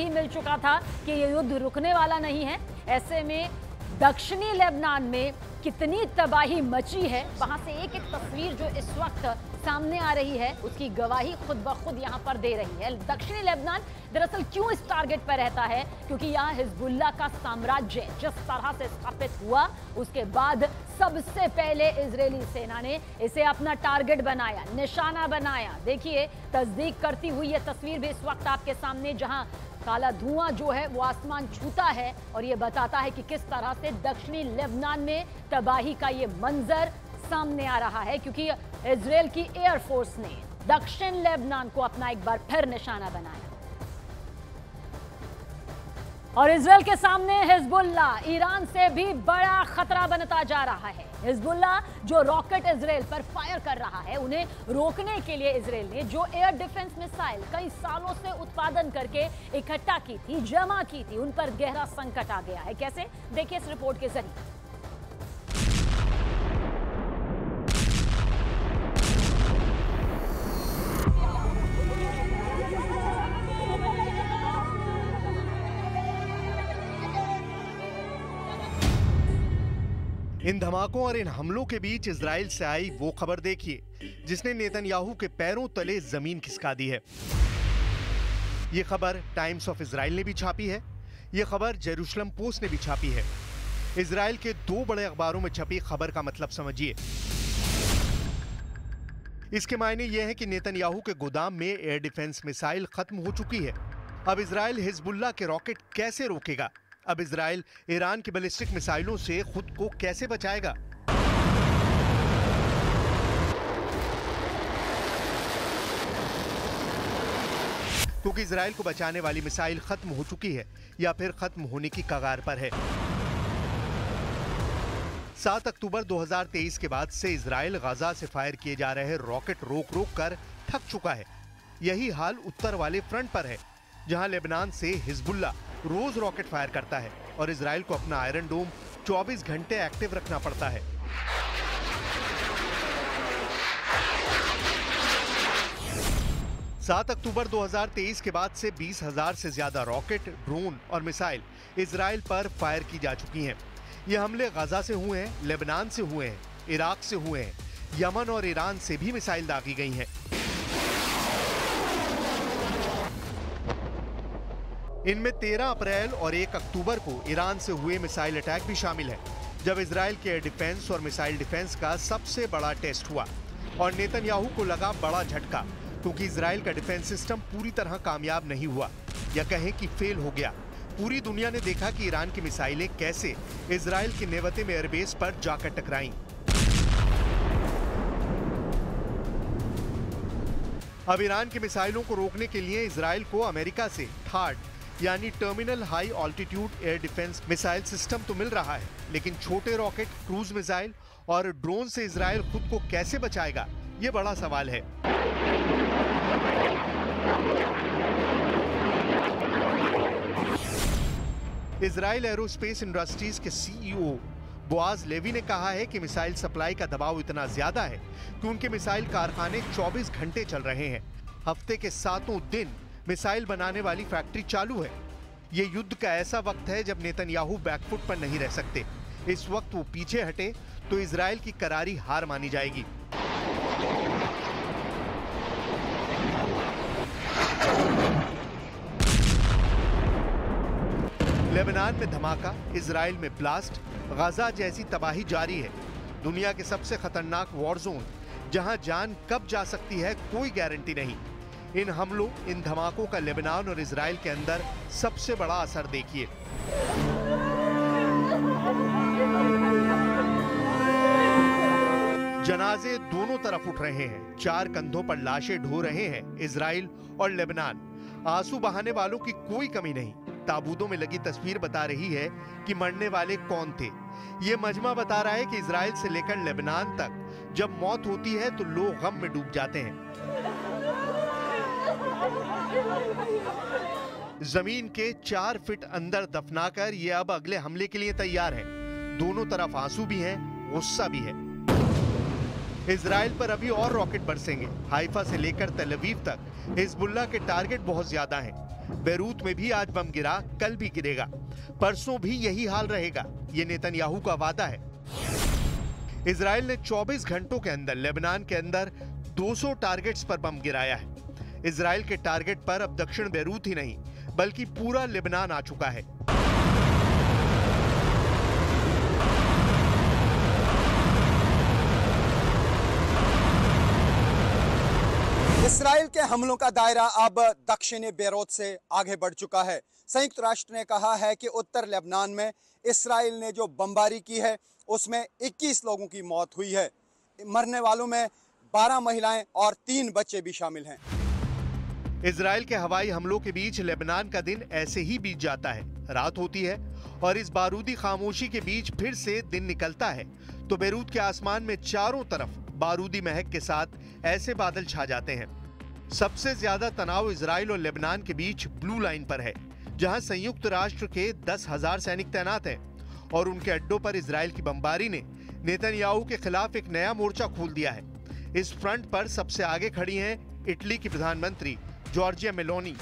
ही मिल चुका था कि ये युद्ध रुकने वाला नहीं है। ऐसे में दक्षिणी लेबनान में कितनी तबाही मची है, वहां से एक एक तस्वीर जो इस वक्त सामने आ रही है उसकी गवाही खुद ब खुद यहां पर दे रही है। दक्षिणी लेबनान दरअसल क्यों इस टारगेट पर रहता है? क्योंकि यहां हिजबुल्लाह का साम्राज्य जिस तरह से स्थापित हुआ, उसके बाद सबसे पहले इजरायली सेना ने इसे अपना टारगेट बनाया, निशाना बनाया। देखिए, तस्दीक करती हुई यह तस्वीर भी इस वक्त आपके सामने, जहां काला धुआं जो है वो आसमान छूता है और ये बताता है कि किस तरह से दक्षिणी लेबनान में तबाही का ये मंजर सामने आ रहा है, क्योंकि इजराइल की एयरफोर्स ने दक्षिण लेबनान को अपना एक बार फिर निशाना बनाया। और इजराइल के सामने हिजबुल्लाह ईरान से भी बड़ा खतरा बनता जा रहा है। हिजबुल्लाह जो रॉकेट इजराइल पर फायर कर रहा है, उन्हें रोकने के लिए इजराइल ने जो एयर डिफेंस मिसाइल कई सालों से उत्पादन करके इकट्ठा की थी, जमा की थी, उन पर गहरा संकट आ गया है। कैसे? देखिए इस रिपोर्ट के जरिए। इन धमाकों और इन हमलों के बीच इजराइल से आई वो खबर देखिए जिसने नेतन्याहू के पैरों तले जमीन खिसका दी है। ये खबर टाइम्स ऑफ इजराइल ने भी छापी है। ये खबर जेरूशलम पोस्ट ने भी छापी है। इजराइल के दो बड़े अखबारों में छपी खबर का मतलब समझिए। इसके मायने यह है कि नेतन्याहू के गोदाम में एयर डिफेंस मिसाइल खत्म हो चुकी है। अब इजराइल हिजबुल्लाह के रॉकेट कैसे रोकेगा? अब इजराइल ईरान की बैलिस्टिक मिसाइलों से खुद को कैसे बचाएगा? क्योंकि इजराइल को बचाने वाली मिसाइल खत्म हो चुकी है या फिर खत्म होने की कगार पर है। 7 अक्टूबर 2023 के बाद से इजराइल गाजा से फायर किए जा रहे रॉकेट रोक रोक कर थक चुका है। यही हाल उत्तर वाले फ्रंट पर है, जहां लेबनान से हिजबुल्लाह रोज रॉकेट फायर करता है और इजराइल को अपना आयरन डोम 24 घंटे एक्टिव रखना पड़ता है। सात अक्टूबर 2023 के बाद से 20,000 से ज्यादा रॉकेट, ड्रोन और मिसाइल इजराइल पर फायर की जा चुकी हैं। ये हमले गाजा से हुए हैं, लेबनान से हुए हैं, इराक से हुए हैं, यमन और ईरान से भी मिसाइल दागी गई हैं। इनमें 13 अप्रैल और 1 अक्टूबर को ईरान से हुए मिसाइल अटैक भी शामिल है, जब इजराइल के एयर डिफेंस और मिसाइल डिफेंस का सबसे बड़ा टेस्ट हुआ और नेतन्याहू को लगा बड़ा झटका, क्योंकि इजराइल का डिफेंस सिस्टम पूरी तरह कामयाब नहीं हुआ, या कहें कि फेल हो गया। पूरी दुनिया ने देखा कि ईरान की मिसाइलें कैसे इजराइल के नेवतिम एयरबेस पर जाकर टकराईं। अब ईरान की मिसाइलों को रोकने के लिए इजराइल को अमेरिका से थार्ड यानी terminal high altitude air defence missile system तो मिल रहा है, लेकिन छोटे रॉकेट, क्रूज मिसाइल और ड्रोन से इजराइल खुद को कैसे बचाएगा, ये बड़ा सवाल है। इजराइल एरोस्पेस इंडस्ट्रीज के सीईओ बोआज लेवी ने कहा है कि मिसाइल सप्लाई का दबाव इतना ज्यादा है कि उनके मिसाइल कारखाने 24 घंटे चल रहे हैं। हफ्ते के 7 दिन मिसाइल बनाने वाली फैक्ट्री चालू है। ये युद्ध का ऐसा वक्त है जब नेतन्याहू बैकफुट पर नहीं रह सकते। इस वक्त वो पीछे हटे तो इजराइल की करारी हार मानी जाएगी। लेबनान में धमाका, इजराइल में ब्लास्ट, गाजा जैसी तबाही जारी है। दुनिया के सबसे खतरनाक वॉर जोन, जहां जान कब जा सकती है कोई गारंटी नहीं। इन हमलों, इन धमाकों का लेबनान और इजराइल के अंदर सबसे बड़ा असर देखिए। जनाजे दोनों तरफ उठ रहे हैं, 4 कंधों पर लाशें ढो रहे हैं इजराइल और लेबनान। आंसू बहाने वालों की कोई कमी नहीं। ताबूतों में लगी तस्वीर बता रही है कि मरने वाले कौन थे। ये मजमा बता रहा है कि इजराइल से लेकर लेबनान तक जब मौत होती है तो लोग गम में डूब जाते हैं। जमीन के 4 फीट अंदर दफनाकर ये अब अगले हमले के लिए तैयार है। दोनों तरफ आंसू भी हैं, गुस्सा भी है। इजराइल पर अभी और रॉकेट बरसेंगे। हाइफा से लेकर तेल अवीव तक हिजबुल्लाह के टारगेट बहुत ज्यादा हैं। बेरूत में भी आज बम गिरा, कल भी गिरेगा, परसों भी यही हाल रहेगा, ये नेतन्याहू का वादा है। इजराइल ने 24 घंटों के अंदर लेबनान के अंदर 200 टारगेट्स पर बम गिराया है। इजराइल के टारगेट पर अब दक्षिण बेरूत ही नहीं बल्कि पूरा लेबनान आ चुका है। इस्राएल के हमलों का दायरा अब दक्षिणी बेरूत से आगे बढ़ चुका है। संयुक्त राष्ट्र ने कहा है कि उत्तर लेबनान में इस्राएल ने जो बमबारी की है उसमें 21 लोगों की मौत हुई है। मरने वालों में 12 महिलाएं और 3 बच्चे भी शामिल हैं। इजराइल के हवाई हमलों के बीच लेबनान का दिन ऐसे ही बीत जाता है। रात होती है और इस बारूदी खामोशी के बीच फिर से दिन निकलता है तो बेरूत के आसमान में चारों तरफ बारूदी महक के साथ ऐसे बादल छा जाते हैं। सबसे ज्यादा तनाव इजराइल और लेबनान के बीच ब्लू लाइन पर है, जहां संयुक्त राष्ट्र के 10,000 सैनिक तैनात हैं और उनके अड्डों पर इजराइल की बमबारी ने नेतन्याहू के खिलाफ एक नया मोर्चा खोल दिया है। इस फ्रंट पर सबसे आगे खड़ी हैं इटली की प्रधानमंत्री Giorgia Meloni.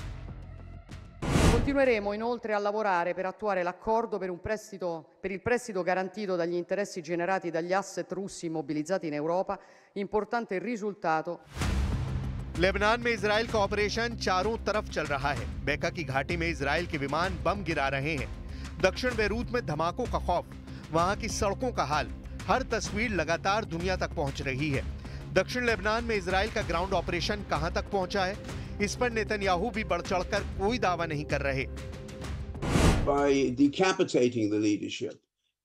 Continueremo inoltre a lavorare per attuare l'accordo per il prestito garantito dagli interessi generati dagli asset russi immobilizzati in Europa, importante risultato। Lebanon में इजराइल का ऑपरेशन चारों तरफ चल रहा है। बेका की घाटी में इजराइल के विमान बम गिरा रहे हैं। दक्षिण बेरूत में धमाकों का खौफ, वहां की सड़कों का हाल, हर तस्वीर लगातार दुनिया तक पहुंच रही है। दक्षिण लेबनान में इजराइल का ग्राउंड ऑपरेशन कहां तक पहुंचा है, इस पर नेतन्याहू भी बढ़ चढ़कर कोई दावा नहीं कर रहे। By decapitating the leadership,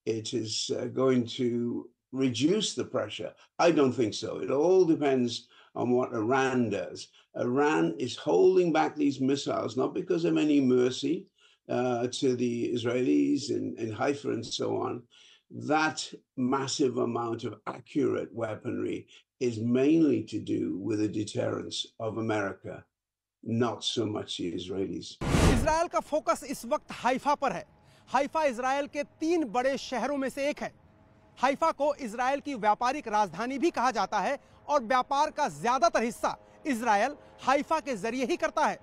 it is going to reduce the pressure. I don't think so. It all depends on what Iran does. Iran is holding back these missiles not because of any mercy to the Israelis in Haifa and so on. That massive amount of accurate weaponry is mainly to do with the deterrence of America, not so much the Israelis. Israel का focus इस वक्त Haifa पर है। Haifa Israel के 3 बड़े शहरों में से एक है। हाइफा को इजराइल की व्यापारिक राजधानी भी कहा जाता है और व्यापार का ज्यादातर हिस्सा इजराइल हाइफा के जरिए ही करता है।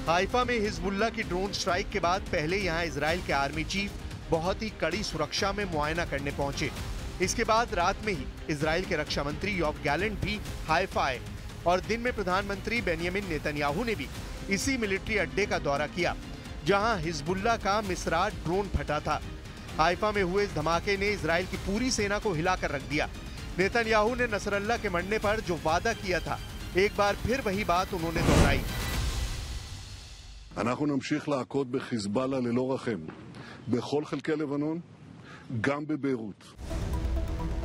हाइफा में हिजबुल्लाह की ड्रोन स्ट्राइक के बाद पहले यहां इजराइल के आर्मी चीफ बहुत ही कड़ी सुरक्षा में मुआयना करने पहुंचे। इसके बाद रात में ही इजराइल के रक्षा मंत्री योव गैलेंट भी हाइफा आए और दिन में प्रधानमंत्री बेंयामिन नेतन्याहू ने भी इसी मिलिट्री अड्डे का दौरा किया जहां हिजबुल्लाह का मिसरा ड्रोन फटा था। हाइफा में हुए इस धमाके ने इजराइल की पूरी सेना को हिलाकर रख दिया। नेतन्याहू ने नसरल्ला के मरने पर जो वादा किया था, एक बार फिर वही बात उन्होंने दोहराई। אנחנו נמשיך להכות בחיזבאללה ללא רחם בכל חלקי לבנון, גם בביירות।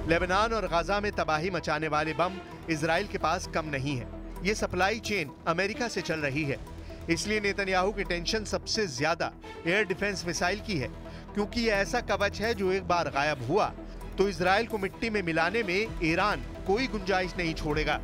लेबनान और गाजा में तबाही मचाने वाले बम इजराइल के पास कम नहीं है। ये सप्लाई चेन अमेरिका से चल रही है, इसलिए नेतन्याहू की टेंशन सबसे ज्यादा एयर डिफेंस मिसाइल की है, क्योंकि ये ऐसा कवच है जो एक बार गायब हुआ तो इजराइल को मिट्टी में मिलाने में ईरान कोई गुंजाइश नहीं छोड़ेगा।